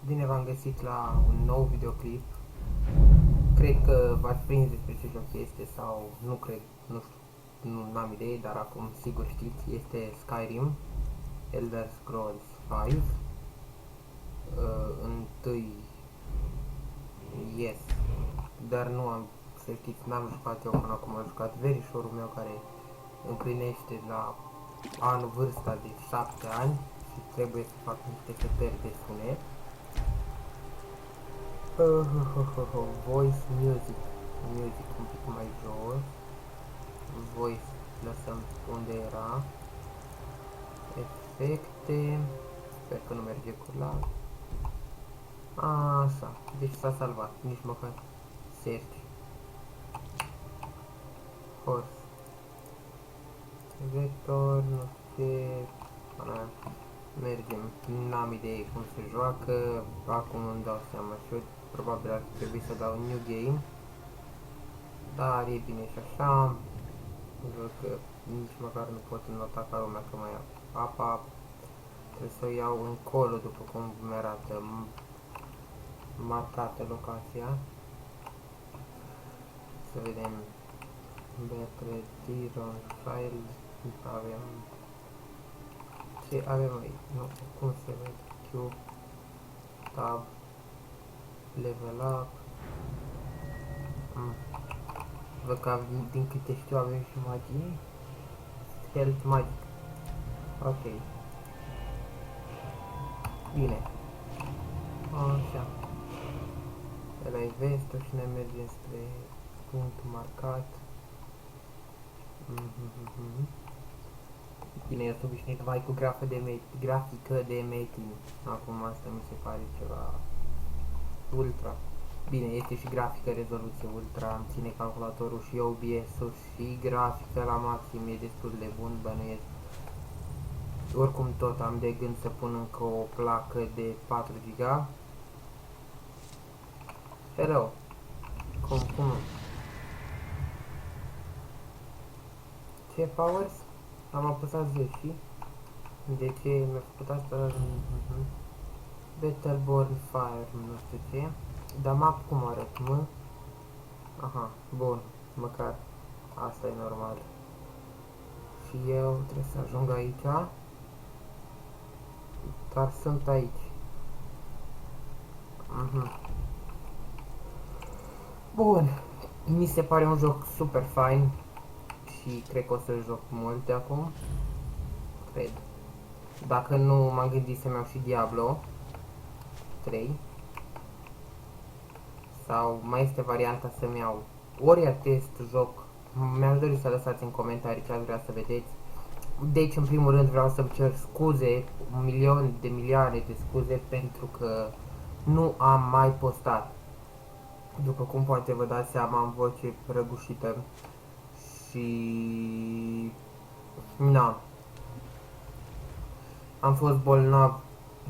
Bine v-am găsit la un nou videoclip. Cred că v-ați prins despre ce joc este sau nu cred, nu știu, nu am idee, dar acum sigur știți, este Skyrim, Elder Scrolls 5, întâi, yes, dar nu am, să știți, n-am jucat eu până acum, am jucat verișorul meu care împlinește la anul vârsta de 7 ani și trebuie să fac niște setări de sunet. Voice music, music un pic mai jos, voice lăsăm unde era, efecte, sper că nu merge cu lag, așa, deci s-a salvat, nici măcar search, horse, vector, nu știu ce, mergem, n-am idee cum se joacă, acum îmi dau seama și eu probabil ar trebui să dau new game, dar e bine și așa, văd că nici măcar nu pot nota ca lumea că mai am apa, trebuie să o iau încolo după cum mi arată marcată locația, să vedem, Battery, Diron, File, avem, ce avem aici, nu, cum se vede, Q, Tab, Level Up, văd că din câte știu avem și magie, Health Magic, ok, bine, așa, ăla-i vestul și ne mergem spre punctul marcat, bine, eu sunt obișnuit mai cu grafică de making, acum asta mi se pare ceva ultra. Bine, este și grafică rezoluție ultra, îmi ține calculatorul și OBS-ul și grafică la maxim, e destul de bun, bănuiesc. Oricum tot am de gând să pun încă o placă de 4 GB. Hello! Cum? Ce powers? Am apăsat 10. De ce mi-a făcut asta? Battleborn Fire, nu știu ce. Dar map cum arăt, mă? Aha, bun, măcar asta e normal. Și eu trebuie să ajung aici. Dar sunt aici. Bun, mi se pare un joc super fain și cred că o să-l joc mult de acum. Cred. Dacă nu m-am gândit să-mi iau și Diablo 3. Sau mai este varianta să-mi iau ori acest joc. Mi-aș dori să lăsați în comentarii ce ați vrea să vedeți. Deci, în primul rând, vreau să-mi cer scuze, un milion de milioane de scuze, pentru că nu am mai postat. După cum poate vă dați seama, am voce răgușită și... na. Am fost bolnav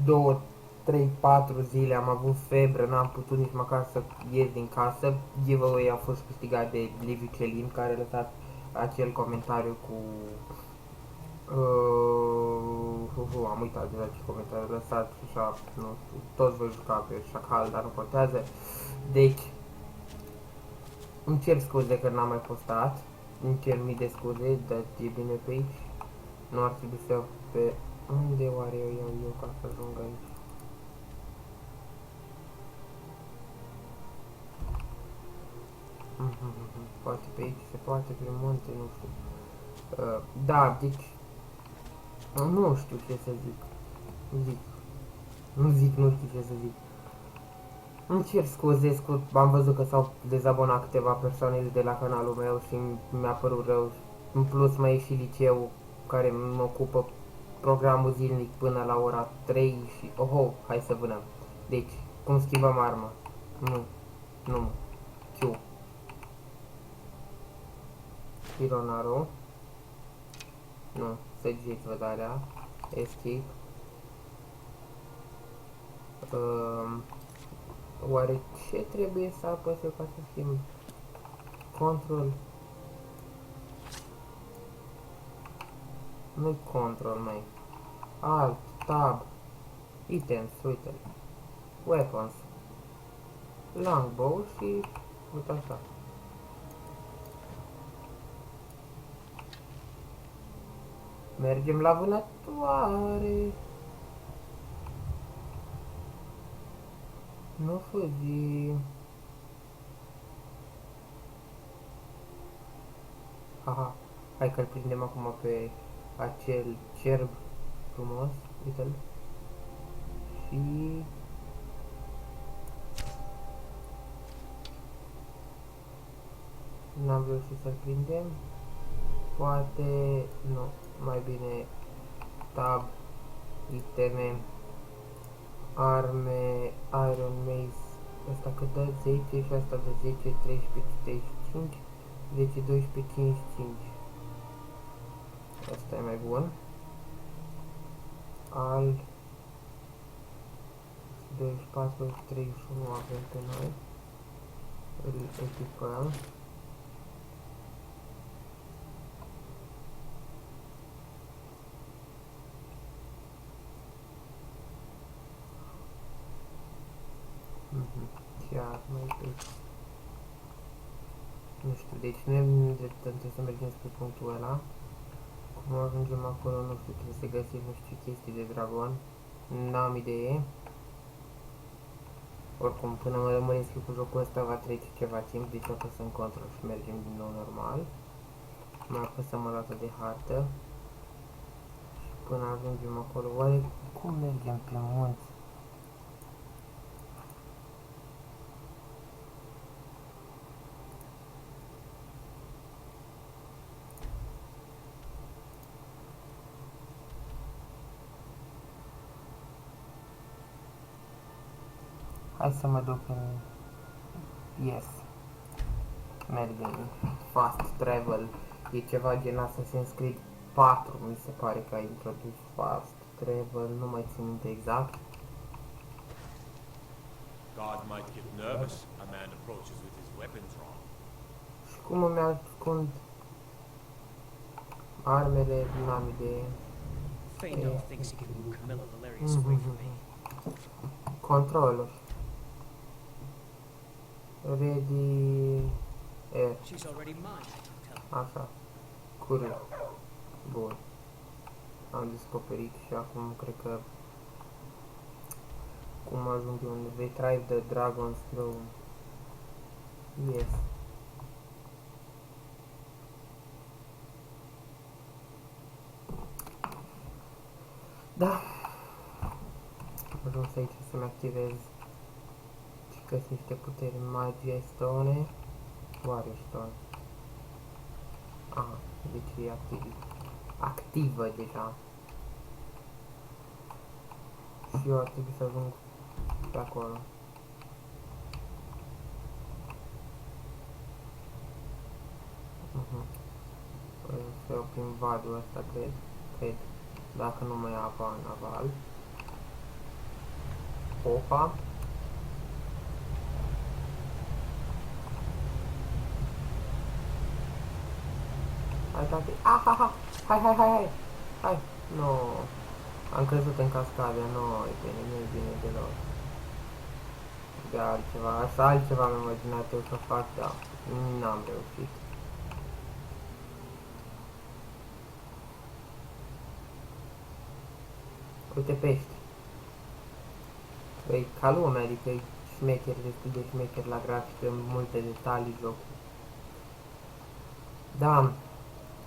2, 3, 4 zile, am avut febră, n-am putut nici măcar să ies din casă. Giveaway a fost câștigat de Liviu Celin, care a lăsat acel comentariu cu... am uitat de la ce comentariu lăsat și așa, nu știu, toți voi juca pe șacal, dar nu contează. Deci, îmi cer scuze că n-am mai postat, îmi cer mii de scuze, dar e bine pe aici. Nu ar trebui să pe... Unde oare eu iau eu ca să ajung aici? Poate pe aici se poate, pe munte, nu știu. Da, deci... Nu știu ce să zic. Nu știu ce să zic. Îmi cer scuze, am văzut că s-au dezabonat câteva persoane de la canalul meu și mi-a părut rău. În plus mai e și liceu care mă ocupă programul zilnic până la ora 3 și... Oho, hai să vânăm. Deci, cum schimbăm arma? Nu. Q. Pironaro. Nu, săgeți văd alea. Escape. Oare ce trebuie să apăs eu ca să schimb? Control. Nu-i control, mai. Alt, tab. Items, uite-l. weapons. Longbow și uite așa. Mergem la vânătoare. Nu fugi. Haha. Hai că-l prindem acum pe acel cerb frumos. Uite-l. Și... n-am reușit să-l prindem. Poate... nu. Mai bine... tab... iteme... arme... iron mace... asta cât dă 10 și asta de 10, 13, 35... 10, 12, 55. Asta e mai bun. Al 24, 31 avem pe noi. Îl echipăm. Chiar mai pe... nu știu, deci nu trebuie să mergem spre punctul ăla. Cum ajungem acolo, nu știu, trebuie să găsim, nu știu, chestii de dragon. N-am idee. Oricum, până mă lămuresc cu jocul ăsta va trece ceva timp, deci apăsăm control și mergem din nou normal. Mai apăsăm o dată de hartă. Și până ajungem acolo, oare cum mergem pe munți? Hai să mă duc în... yes. Mergem. Fast travel. E ceva gen Assassin's Creed 4, mi se pare că a introdus fast travel, nu mai țin minte exact. God might get nervous. A man approaches with his weapons drawn. Și cum îmi ascund armele, n-am idee. Feindor thinks he can move Camilla Valerius away from me. Controlul. Ready... air. She's already mine, tell him. Așa. Curând. Bun. Am descoperit și acum cred că... cum ajung eu în Retrieve the Dragon's Throne. Yes. Da. Am ajuns aici să-mi activez și că sunt niște puteri magie stone. Warrior stone. Aha, deci e activă deja. Și eu ar trebui să ajung pe acolo. Să iau prin vadul ăsta, cred. Dacă nu mai e apa în aval. Opa. Hai, tati. Ahaha! Hai! No. Am căzut în cascadă, nu e bine, nu e bine deloc. De altceva, așa altceva am imaginat eu să fac, dar n-am reușit. Uite pești. E ca lumea, adică e șmecher, destul de șmecher la grafică, multe detalii jocul. Da,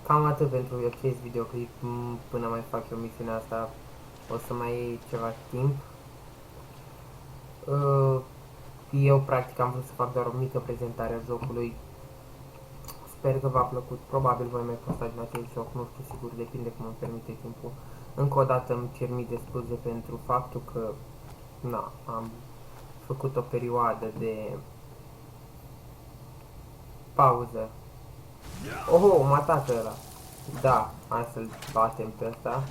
cam atât pentru acest videoclip, până mai fac eu misiunea asta, o să mai iei ceva timp. Eu practic am vrut să fac doar o mică prezentare a jocului. Sper că v-a plăcut, probabil voi mai posta din acest joc, nu știu sigur, depinde cum îmi permite timpul. Încă o dată îmi cer mii de scuze pentru faptul că na, am făcut o perioadă de pauză. Oho, mă atacă ăla. Da, hai să-l batem pe ăsta.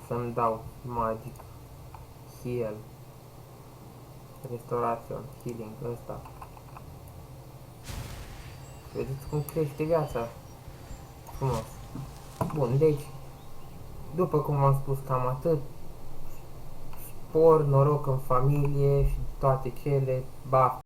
Să-mi dau magic heal. Restoration, healing, ăsta. Vedeți cum crește viața. Frumos. Bun, deci, după cum am spus, cam atât. spor, noroc în familie și toate cele, baftă!